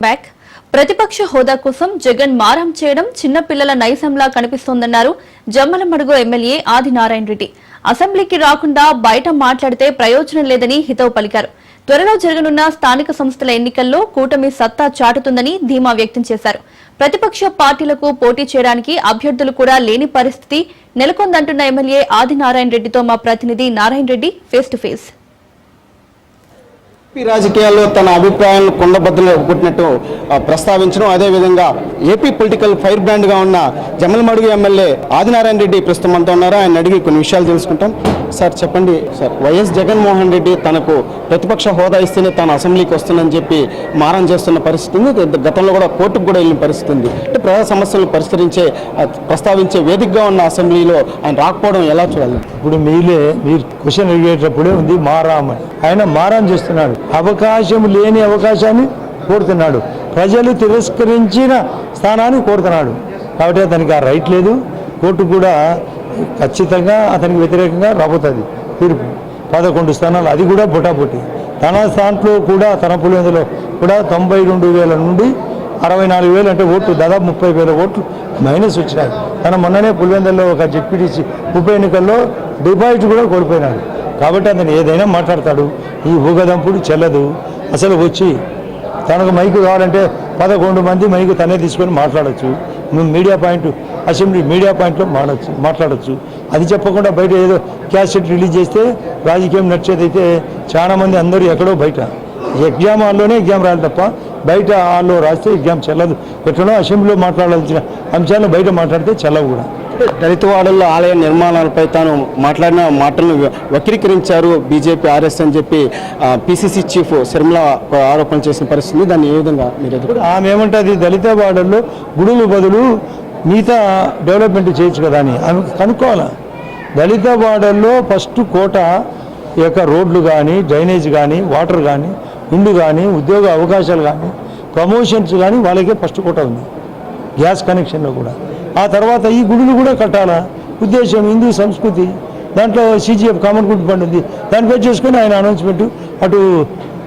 Back ప్రతిపక్ష హోదా కోసం జగన్ మారం చేయడం చిన్నపిల్లల నైజంలా కనిపిస్తోందన్నారు జమ్మలమడుగు ఎమ్మెల్యే ఆదినారాయణ రెడ్డి. అసెంబ్లీకి రాకుండా బయట మాట్లాడితే ప్రయోజనం లేదని హితవు పలికారు. త్వరలో జరగనున్న స్థానిక సంస్థల ఎన్నికల్లో కూటమి సత్తా చాటుతుందని ధీమా వ్యక్తం చేశారు. ప్రతిపక్ష పార్టీలకు పోటీ చేయడానికి అభ్యర్థులు కూడా లేని పరిస్థితి నెలకొందంటున్న ఎమ్మెల్యే ఆదినారాయణ రెడ్డితో మా ప్రతినిధి Narayana Reddy face to face. AP రాజకీయాల్లో తన అభిప్రాయాలను కొండబద్దలు కొట్టినట్టు ప్రస్తావించడం, అదేవిధంగా ఏపీ పొలిటికల్ ఫైర్ బ్రాండ్గా ఉన్న జమ్మలమడుగు ఎమ్మెల్యే ఆదినారాయణ రెడ్డి ప్రస్తుతం అంతా ఉన్నారు. ఆయన అడిగి కొన్ని విషయాలు తెలుసుకుంటాం. సార్ చెప్పండి సార్, వైఎస్ జగన్మోహన్ రెడ్డి తనకు ప్రతిపక్ష హోదా ఇస్తేనే తాను అసెంబ్లీకి వస్తుందని చెప్పి మారం చేస్తున్న పరిస్థితి ఉంది. గతంలో కూడా కోర్టుకు కూడా వెళ్ళిన పరిస్థితి ఉంది. అంటే ప్రజా సమస్యలను ప్రస్తావించే వేదికగా ఉన్న అసెంబ్లీలో ఆయన రాకపోవడం ఎలా చూడాలి? ఇప్పుడు మీరు క్వశ్చన్ అడిగేటప్పుడే ఉంది మారామని. ఆయన మారం చేస్తున్నాడు. అవకాశం లేని అవకాశాన్ని కోరుతున్నాడు. ప్రజలు తిరస్కరించిన స్థానాన్ని కోరుతున్నాడు. కాబట్టి అతనికి ఆ రైట్ లేదు. కోర్టు కూడా ఖచ్చితంగా అతనికి వ్యతిరేకంగా రాబోతుంది తీర్పు. 11 స్థానాలు, అది కూడా బొటాబొట్టి. తన దాంట్లో కూడా తన పులివెందులో కూడా 92,000 నుండి 64,000 అంటే ఓట్లు, దాదాపు 30,000 ఓట్లు మైనస్ వచ్చినాయి. తన మొన్ననే పులివెందులో ఒక జెడ్పీటీసీ ఉప ఎన్నికల్లో డిపాజిట్ కూడా కోల్పోయినాడు. కాబట్టి అతను ఏదైనా మాట్లాడతాడు. ఈ ఊగదంపుడు చెల్లదు. అసలు వచ్చి తనకు మైకు కావాలంటే 11 మంది మైకు తనే తీసుకొని మాట్లాడచ్చు. మీడియా పాయింట్, అసెంబ్లీ మీడియా పాయింట్లో మాట్లాడచ్చు. అది చెప్పకుండా బయట ఏదో క్యాసెట్ రిలీజ్ చేస్తే రాజకీయం నడిచేదైతే చాలామంది అందరూ ఎక్కడో బయట ఎగ్జామ్ హాల్లోనే ఎగ్జామ్ రాయాలి తప్ప బయట హాల్లో రాస్తే ఎగ్జామ్ చెల్లదు. ఎట్లనో అసెంబ్లీలో మాట్లాడాల్సిన అంశాలను బయట మాట్లాడితే చెల్లవు కూడా. దళితవాడల్లో ఆలయ నిర్మాణాలపై తాను మాట్లాడిన మాటలను వక్రీకరించారు బీజేపీ ఆర్ఎస్ అని చెప్పి పిసిసి చీఫ్ శర్మిల ఆరోపణ చేసిన పరిస్థితి. దాన్ని ఏ విధంగా మీరు ఆమె ఏమంటుంది, దళితవాడల్లో గుడులు బదులు మిగతా డెవలప్మెంట్ చేయొచ్చు కదా అని ఆమె కనుక్కోవాలి. దళితవాడల్లో ఫస్ట్ కోట యొక్క రోడ్లు కానీ, డ్రైనేజ్ కానీ, వాటర్ కానీ, ఇండ్లు కానీ, ఉద్యోగ అవకాశాలు కానీ, ప్రమోషన్స్ కానీ వాళ్ళకే ఫస్ట్ కోట ఉంది. గ్యాస్ కనెక్షన్లో కూడా. ఆ తర్వాత ఈ గుడులు కూడా కట్టాలా ఉద్దేశం. హిందూ సంస్కృతి దాంట్లో సిజిఎఫ్ కామన్ గుడ్ ఫండ్ ఉంది. దాన్ని బేస్ చేసుకొని ఆయన అనౌన్స్మెంట్ అటు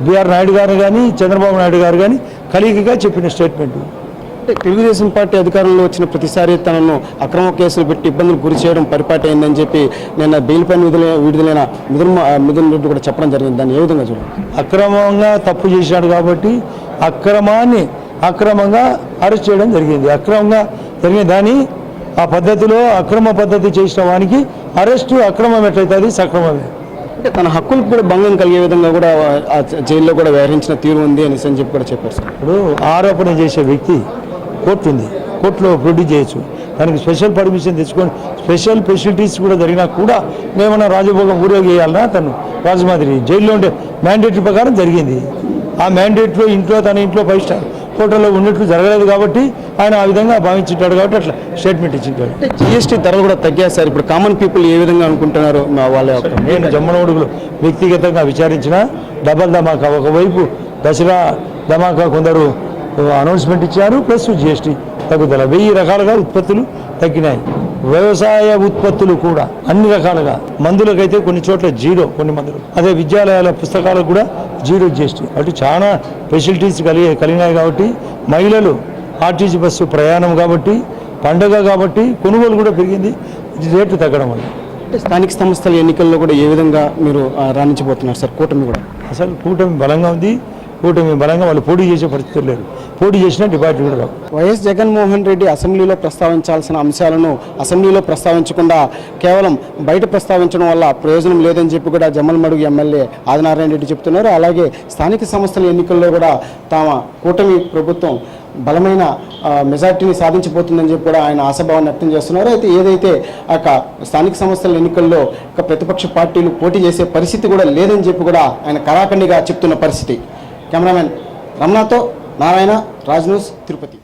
బిఆర్ నాయుడు గారు కానీ చంద్రబాబు నాయుడు గారు కానీ కలిగిగా చెప్పిన స్టేట్మెంట్. తెలుగుదేశం పార్టీ అధికారంలో వచ్చిన ప్రతిసారి తనను అక్రమ కేసులు పెట్టి ఇబ్బందులు గురి చేయడం పరిపాటి అయిందని చెప్పి నిన్న బెయిల్ పైన విడుదలైన మిథున్ రెడ్డి కూడా చెప్పడం జరిగింది. దాన్ని ఏ విధంగా చూడాలి? అక్రమంగా తప్పు చేశాడు కాబట్టి అక్రమంగా అరెస్ట్ చేయడం జరిగింది. అక్రమంగా జరిగిన దాన్ని ఆ పద్ధతిలో అక్రమ పద్ధతి చేసిన వానికి అరెస్టు అక్రమం ఎట్లయితుంది, సక్రమమే. అంటే తన హక్కులకు కూడా భంగం కలిగే విధంగా కూడా జైల్లో కూడా వ్యవహరించిన తీరు ఉంది అని చెప్పి కూడా చెప్పారు సార్. ఇప్పుడు ఆరోపణ చేసే వ్యక్తి కోర్టు ఉంది, కోర్టులో ప్రొడ్యూస్ చేయొచ్చు. దానికి స్పెషల్ పర్మిషన్ తెచ్చుకొని స్పెషల్ ఫెసిలిటీస్ కూడా జరిగినా కూడా మేమన్నా రాజభోగం ఊరేగి చేయాలన్నా తను రాజమాదిరి జైల్లో ఉండే మ్యాండేటరీ ప్రకారం జరిగింది. ఆ మ్యాండేట్లో తన ఇంట్లో 5 స్టార్ హోటల్లో ఉన్నట్లు జరగలేదు కాబట్టి ఆయన ఆ విధంగా భావించుంటాడు. కాబట్టి అట్లా స్టేట్మెంట్ ఇచ్చింటాడు. జిఎస్టీ ధరలు కూడా తగ్గాయి సార్. ఇప్పుడు కామన్ పీపుల్ ఏ విధంగా అనుకుంటున్నారు? నేను జమ్మలమడుగులో వ్యక్తిగతంగా విచారించిన డబల్ ధమాకా, ఒకవైపు దసరా ధమాకా కొందరు అనౌన్స్మెంట్ ఇచ్చారు, ప్లస్ జిఎస్టీ తగ్గుదల. 1000 రకాలుగా ఉత్పత్తులు తగ్గినాయి. వ్యవసాయ ఉత్పత్తులు కూడా అన్ని రకాలుగా. మందులకైతే కొన్ని చోట్ల 0, కొన్ని మందులు. అదే విద్యాలయాల పుస్తకాలకు కూడా 0 జిఎస్టీ. అటు చాలా ఫెసిలిటీస్ కలిగినాయి. కాబట్టి మహిళలు ఆర్టీసీ బస్సు ప్రయాణం కాబట్టి, పండుగ కాబట్టి కొనుగోలు కూడా పెరిగింది రేట్లు తగ్గడం వల్ల. స్థానిక సంస్థల ఎన్నికల్లో కూడా ఏ విధంగా మీరు రాణించబోతున్నారు సార్? కూటమి కూడా అసలు కూటమి బలంగా ఉంది. కూటమి బలంగా వాళ్ళు పోటీ చేసే పరిస్థితులు లేరు. పోటీ చేసినా డిపాజిట్ కూడా రావు. వైఎస్ జగన్మోహన్ రెడ్డి అసెంబ్లీలో ప్రస్తావించాల్సిన అంశాలను అసెంబ్లీలో ప్రస్తావించకుండా కేవలం బయట ప్రస్తావించడం వల్ల ప్రయోజనం లేదని చెప్పి కూడా జమ్మలమడుగు ఎమ్మెల్యే ఆదినారాయణ రెడ్డి చెప్తున్నారు. అలాగే స్థానిక సంస్థల ఎన్నికల్లో కూడా తమ కూటమి ప్రభుత్వం బలమైన మెజార్టీని సాధించబోతుందని చెప్పి కూడా ఆయన ఆశాభావాన్ని వ్యక్తం చేస్తున్నారు. అయితే ఏదైతే స్థానిక సంస్థల ఎన్నికల్లో ప్రతిపక్ష పార్టీలు పోటీ చేసే పరిస్థితి కూడా లేదని చెప్పి కూడా ఆయన కరాఖండిగా చెప్తున్న పరిస్థితి. కెమెరామెన్ రమణతో నారాయణ, రాజ్ న్యూస్, తిరుపతి.